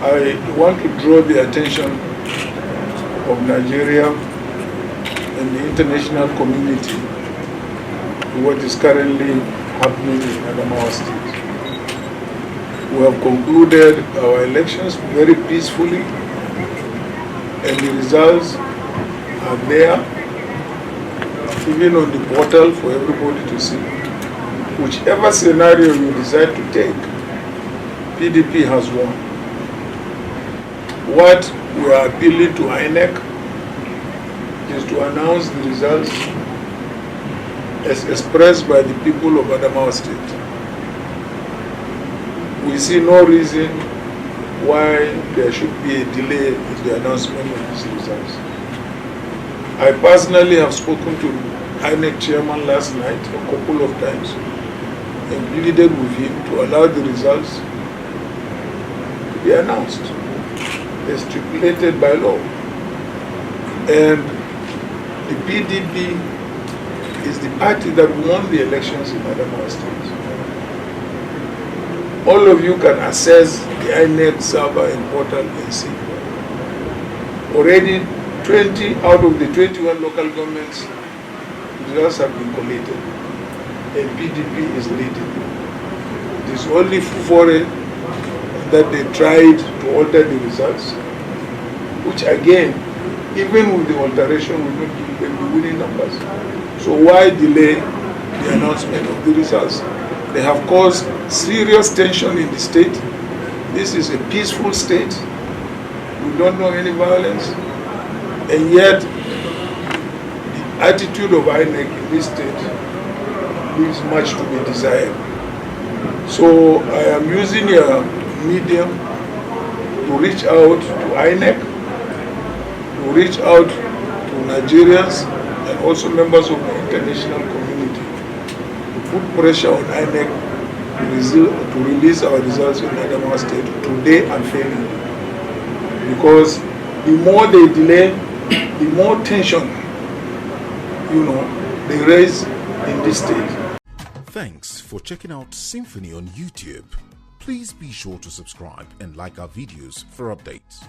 I want to draw the attention of Nigeria and the international community to what is currently happening in Adamawa State. We have concluded our elections very peacefully, and the results are there, even on the portal for everybody to see. Whichever scenario you decide to take, PDP has won. What we are appealing to INEC is to announce the results as expressed by the people of Adamawa State. We see no reason why there should be a delay in the announcement of these results. I personally have spoken to INEC chairman last night a couple of times and pleaded with him to allow the results to be announced as stipulated by law. And the PDP is the party that won the elections in Adamawa State. All of you can access the INEC server and portal and see. Already 20 out of the 21 local governments results have been collated, and PDP is leading. It is only Fufore that they tried to alter the results, which again, even with the alteration, will not give them the winning numbers. So why delay the announcement of the results? They have caused serious tension in the state. This is a peaceful state. We don't know any violence. And yet, the attitude of INEC in this state leaves much to be desired. So I am using a medium to reach out to INEC, to reach out to Nigerians and also members of the international community to put pressure on INEC to release our results in Adamawa State today and fairly. Because the more they delay, the more tension, they raise in this state. Thanks for checking out SYMFONI on YouTube. Please be sure to subscribe and like our videos for updates.